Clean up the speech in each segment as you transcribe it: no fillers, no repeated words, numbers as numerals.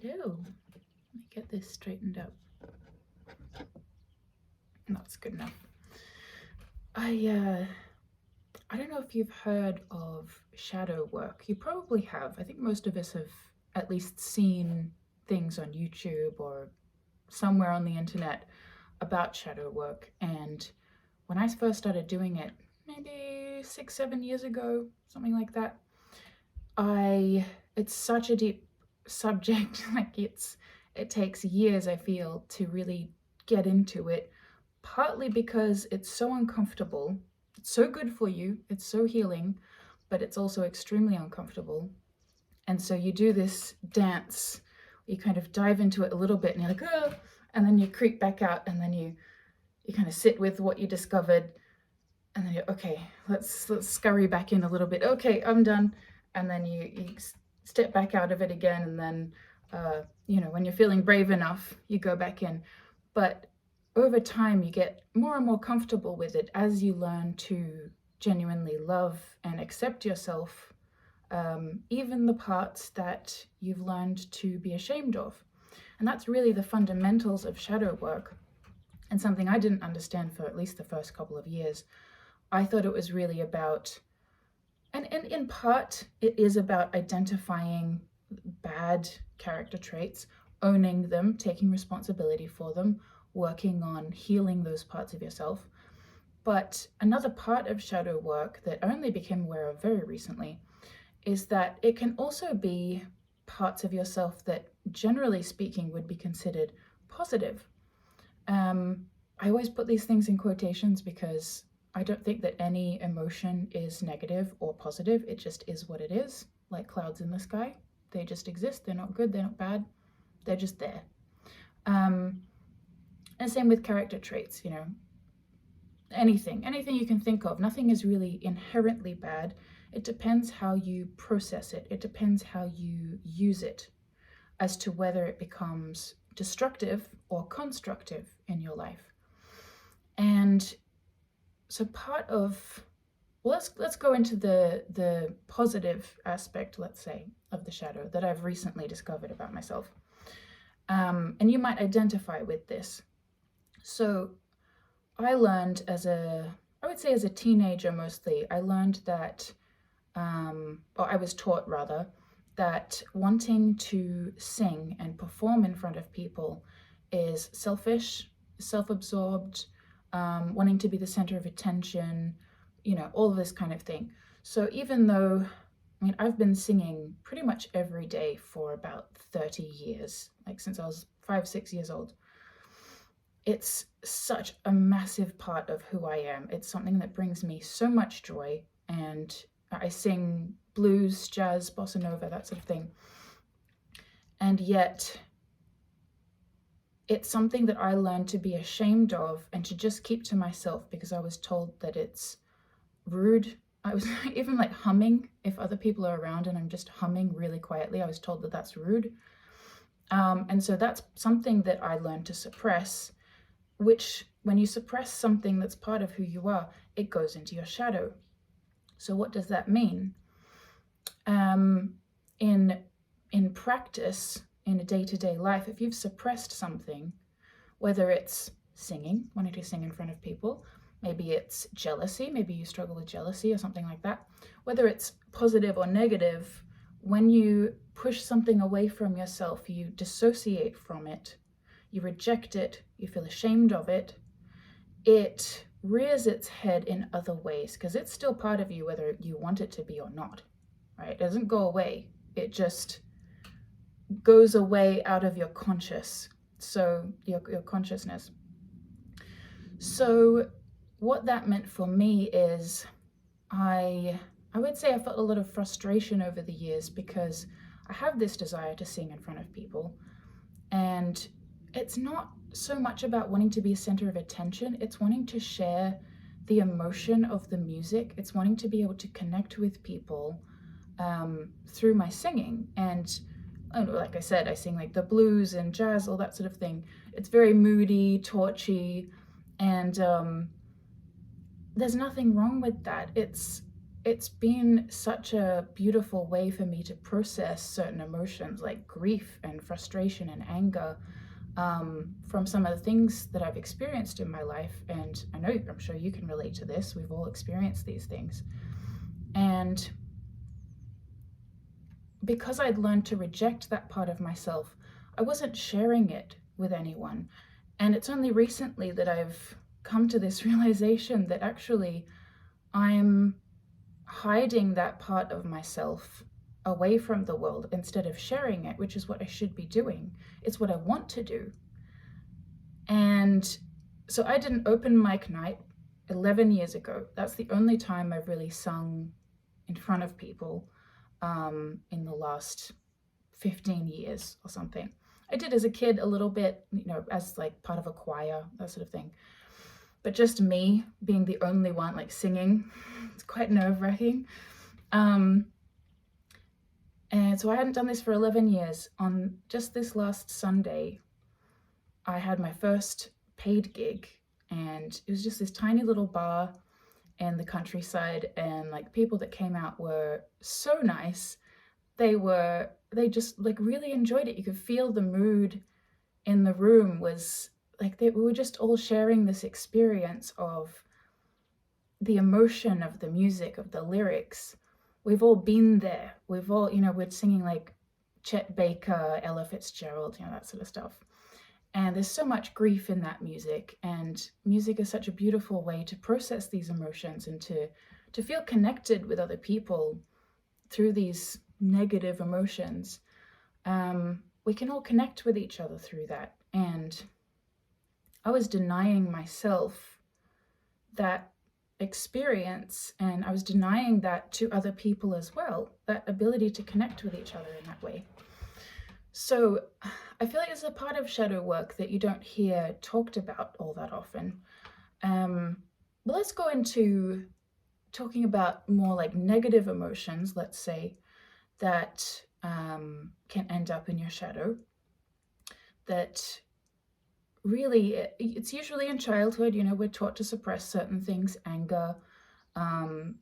Hello. Let me get this straightened up. That's good enough. I don't know if you've heard of shadow work. You probably have. I think most of us have at least seen things on YouTube or somewhere on the internet about shadow work. And when I first started doing it, maybe 6-7 years ago, something like that, it's such a deep subject. Like it takes years, I feel, to really get into it, partly because it's so uncomfortable. It's so good for you, it's so healing, but it's also extremely uncomfortable. And so you do this dance, you kind of dive into it a little bit and you're like, oh, and then you creep back out, and then you kind of sit with what you discovered, and then you're okay, let's scurry back in a little bit. Okay, I'm done. And then you step back out of it again, and then when you're feeling brave enough, you go back in. But over time, you get more and more comfortable with it as you learn to genuinely love and accept yourself, even the parts that you've learned to be ashamed of. And that's really the fundamentals of shadow work, and something I didn't understand for at least the first couple of years. I thought it was really about, and in part, it is about identifying bad character traits, owning them, taking responsibility for them, working on healing those parts of yourself. But another part of shadow work that I only became aware of very recently is that it can also be parts of yourself that, generally speaking, would be considered positive. I always put these things in quotations because I don't think that any emotion is negative or positive. It just is what it is, like clouds in the sky. They just exist. They're not good, they're not bad. They're just there. And same with character traits, anything you can think of. Nothing is really inherently bad. It depends how you process it. It depends how you use it as to whether it becomes destructive or constructive in your life. And so part of, well, let's go into the positive aspect, let's say, of the shadow that I've recently discovered about myself. And you might identify with this. So I learned as a teenager mostly, I learned that, or I was taught rather, that wanting to sing and perform in front of people is selfish, self-absorbed, wanting to be the center of attention, all of this kind of thing. So even though, I've been singing pretty much every day for about 30 years, like since I was 5-6 years old. It's such a massive part of who I am. It's something that brings me so much joy, and I sing blues, jazz, bossa nova, that sort of thing. And yet, it's something that I learned to be ashamed of and to just keep to myself because I was told that it's rude. I was even like humming, if other people are around and I'm just humming really quietly, I was told that that's rude. And so that's something that I learned to suppress, which when you suppress something that's part of who you are, it goes into your shadow. So what does that mean? In practice, in a day-to-day life, if you've suppressed something, whether it's singing, wanting to sing in front of people, maybe it's jealousy, maybe you struggle with jealousy or something like that, whether it's positive or negative, when you push something away from yourself, you dissociate from it, you reject it, you feel ashamed of it, it rears its head in other ways because it's still part of you whether you want it to be or not, right? It doesn't go away. It just goes away out of your conscious, so your consciousness. So what that meant for me is I would say I felt a lot of frustration over the years because I have this desire to sing in front of people, and it's not so much about wanting to be a center of attention. It's wanting to share the emotion of the music. It's wanting to be able to connect with people through my singing. And like I said, I sing like the blues and jazz, all that sort of thing. It's very moody, torchy, and there's nothing wrong with that. It's it's been such a beautiful way for me to process certain emotions like grief and frustration and anger, from some of the things that I've experienced in my life. And I'm sure you can relate to this. We've all experienced these things. And because I'd learned to reject that part of myself, I wasn't sharing it with anyone. And it's only recently that I've come to this realization that actually I'm hiding that part of myself away from the world instead of sharing it, which is what I should be doing. It's what I want to do. And so I did an open mic night 11 years ago. That's the only time I've really sung in front of people in the last 15 years or something. I did as a kid a little bit, as like part of a choir, that sort of thing. But just me being the only one like singing, it's quite nerve-wracking. And so I hadn't done this for 11 years. On just this last Sunday, I had my first paid gig, and it was just this tiny little bar in the countryside, and like people that came out were so nice. They just like really enjoyed it. You could feel the mood in the room was like we were just all sharing this experience of the emotion of the music, of the lyrics. We've all been there. We've all, we're singing like Chet Baker, Ella Fitzgerald, that sort of stuff. And there's so much grief in that music, and music is such a beautiful way to process these emotions and to feel connected with other people through these negative emotions. We can all connect with each other through that. And I was denying myself that experience, and I was denying that to other people as well, that ability to connect with each other in that way. So I feel like it's a part of shadow work that you don't hear talked about all that often. But let's go into talking about more like negative emotions, let's say, that can end up in your shadow. That really, it's usually in childhood, we're taught to suppress certain things, anger,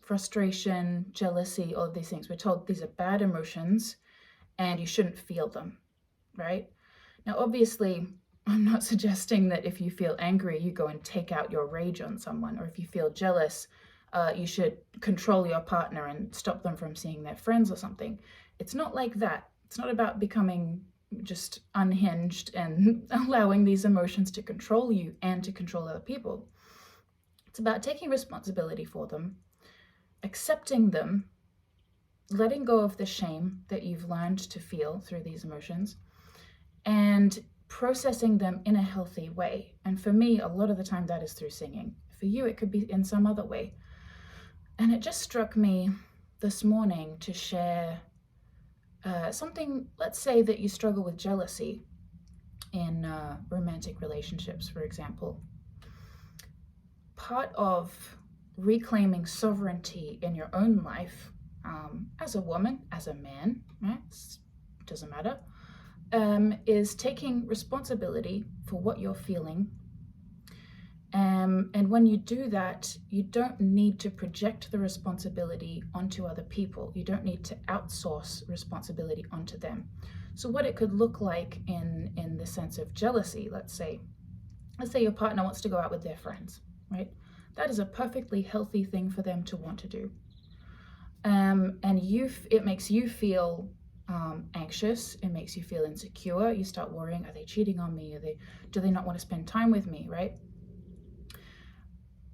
frustration, jealousy, all of these things. We're told these are bad emotions and you shouldn't feel them, right? Now, obviously, I'm not suggesting that if you feel angry, you go and take out your rage on someone, or if you feel jealous, you should control your partner and stop them from seeing their friends or something. It's not like that. It's not about becoming just unhinged and allowing these emotions to control you and to control other people. It's about taking responsibility for them, accepting them, letting go of the shame that you've learned to feel through these emotions, and processing them in a healthy way. And for me, a lot of the time that is through singing. For you, it could be in some other way. And it just struck me this morning to share something. Let's say that you struggle with jealousy in romantic relationships, for example. Part of reclaiming sovereignty in your own life, as a woman, as a man, right? It doesn't matter, is taking responsibility for what you're feeling. And when you do that, you don't need to project the responsibility onto other people. You don't need to outsource responsibility onto them. So what it could look like in the sense of jealousy, let's say your partner wants to go out with their friends, right? That is a perfectly healthy thing for them to want to do. And it makes you feel anxious. It makes you feel insecure. You start worrying, are they cheating on me? Do they not want to spend time with me, right?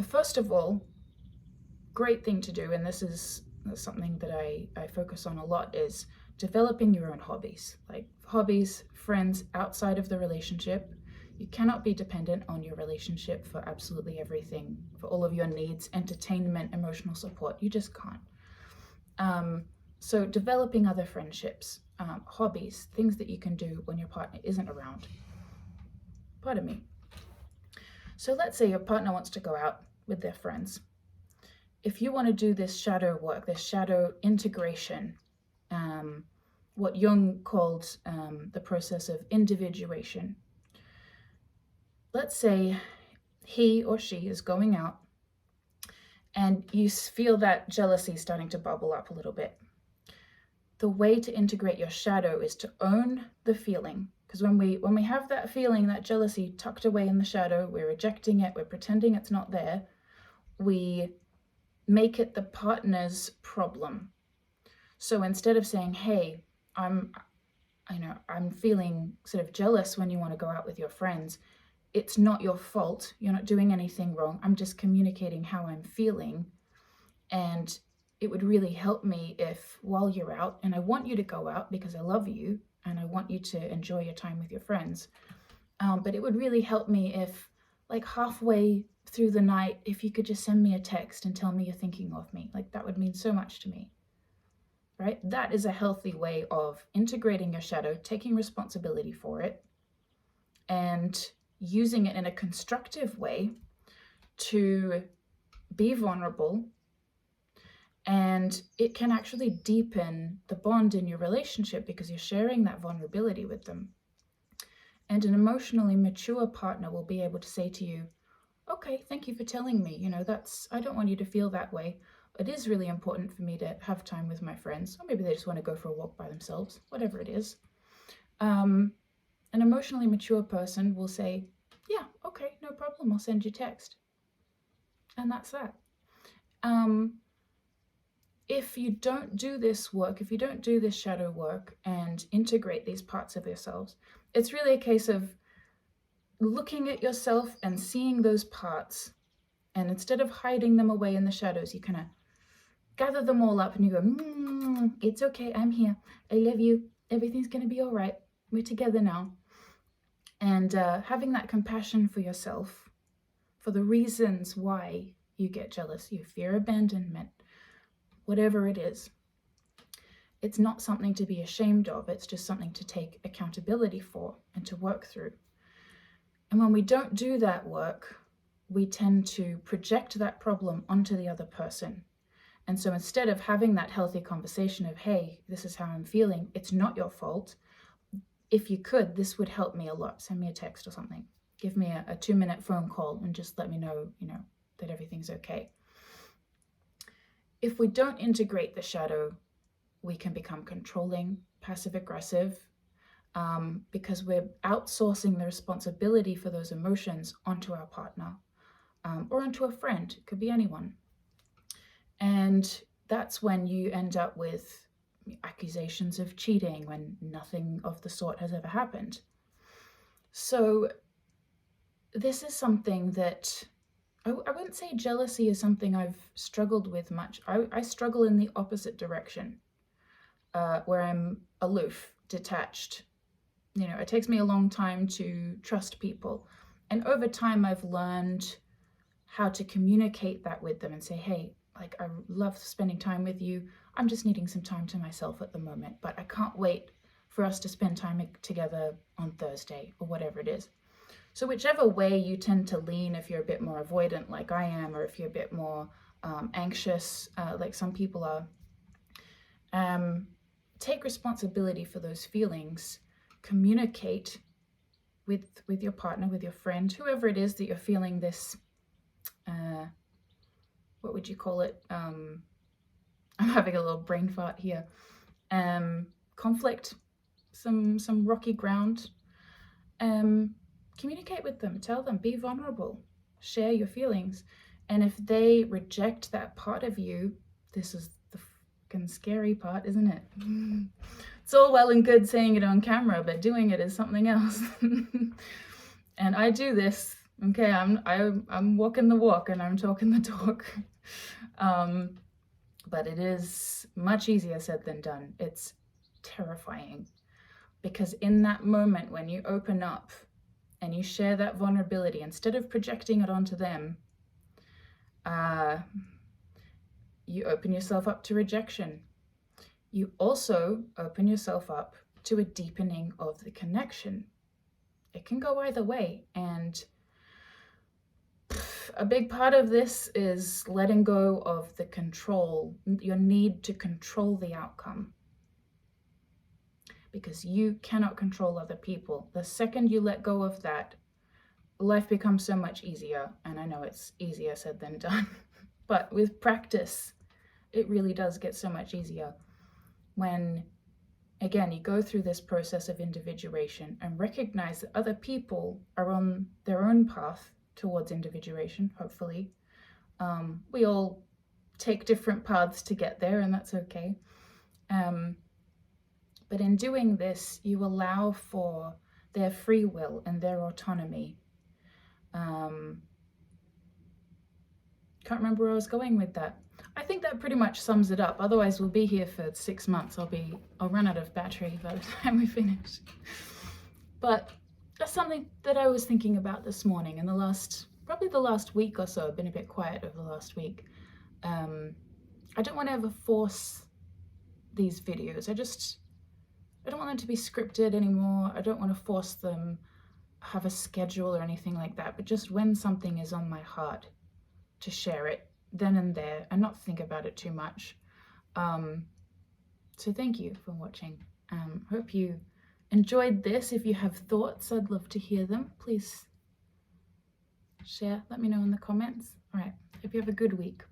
First of all, great thing to do, and this is something that I focus on a lot, is developing your own hobbies, like hobbies, friends outside of the relationship. You cannot be dependent on your relationship for absolutely everything, for all of your needs, entertainment, emotional support. You just can't. So developing other friendships, hobbies, things that you can do when your partner isn't around. Pardon me. So let's say your partner wants to go out with their friends. If you want to do this shadow work, this shadow integration, what Jung called the process of individuation. Let's say he or she is going out and you feel that jealousy starting to bubble up a little bit. The way to integrate your shadow is to own the feeling. Because when we have that feeling, that jealousy tucked away in the shadow, we're rejecting it, we're pretending it's not there, we make it the partner's problem. So instead of saying, hey, I'm feeling sort of jealous when you want to go out with your friends, it's not your fault, you're not doing anything wrong, I'm just communicating how I'm feeling. And it would really help me if, while you're out, and I want you to go out because I love you and I want you to enjoy your time with your friends, but it would really help me if, like, halfway through the night, if you could just send me a text and tell me you're thinking of me. Like, that would mean so much to me, right? That is a healthy way of integrating your shadow, taking responsibility for it, and using it in a constructive way to be vulnerable. And it can actually deepen the bond in your relationship because you're sharing that vulnerability with them. And an emotionally mature partner will be able to say to you, okay, thank you for telling me, I don't want you to feel that way. It is really important for me to have time with my friends, or maybe they just want to go for a walk by themselves, whatever it is. An emotionally mature person will say, yeah, okay, no problem, I'll send you a text. And that's that. If you don't do this work, if you don't do this shadow work and integrate these parts of yourselves, it's really a case of looking at yourself and seeing those parts. And instead of hiding them away in the shadows, you kind of gather them all up and you go, it's okay, I'm here. I love you. Everything's going to be all right. We're together now. And having that compassion for yourself, for the reasons why you get jealous, you fear abandonment, whatever it is. It's not something to be ashamed of. It's just something to take accountability for and to work through. And when we don't do that work, we tend to project that problem onto the other person. And so instead of having that healthy conversation of, hey, this is how I'm feeling, it's not your fault. If you could, this would help me a lot. Send me a text or something. Give me a 2-minute phone call and just let me know, that everything's okay. If we don't integrate the shadow, we can become controlling, passive-aggressive, because we're outsourcing the responsibility for those emotions onto our partner, or onto a friend. It could be anyone. And that's when you end up with accusations of cheating when nothing of the sort has ever happened. So this is something that I wouldn't say jealousy is something I've struggled with much. I struggle in the opposite direction, where I'm aloof, detached. It takes me a long time to trust people. And over time, I've learned how to communicate that with them and say, hey, like, I love spending time with you. I'm just needing some time to myself at the moment, but I can't wait for us to spend time together on Thursday or whatever it is. So whichever way you tend to lean, if you're a bit more avoidant like I am, or if you're a bit more anxious like some people are, take responsibility for those feelings. Communicate with your partner, with your friend, whoever it is that you're feeling this, what would you call it? I'm having a little brain fart here. Conflict, some rocky ground. Communicate with them, tell them, be vulnerable, share your feelings. And if they reject that part of you, this is the fucking scary part, isn't it? It's all well and good saying it on camera, but doing it is something else. And I do this, okay? I'm walking the walk and I'm talking the talk. But it is much easier said than done. It's terrifying, because in that moment when you open up and you share that vulnerability, instead of projecting it onto them, you open yourself up to rejection. You also open yourself up to a deepening of the connection. It can go either way. And a big part of this is letting go of the control, your need to control the outcome. Because you cannot control other people. The second you let go of that, life becomes so much easier. And I know it's easier said than done, but with practice, it really does get so much easier when, again, you go through this process of individuation and recognize that other people are on their own path towards individuation, hopefully. We all take different paths to get there, and that's okay. But in doing this, you allow for their free will and their autonomy. Can't remember where I was going with that. I think that pretty much sums it up. Otherwise, we'll be here for 6 months. I'll run out of battery by the time we finish. But that's something that I was thinking about this morning, and probably the last week or so. I've been a bit quiet over the last week. I don't want to ever force these videos. I don't want them to be scripted anymore. I don't want to force them, have a schedule or anything like that, but just when something is on my heart, to share it then and there and not think about it too much. So thank you for watching. Hope you enjoyed this. If you have thoughts, I'd love to hear them. Please share, let me know in the comments. All right, hope you have a good week.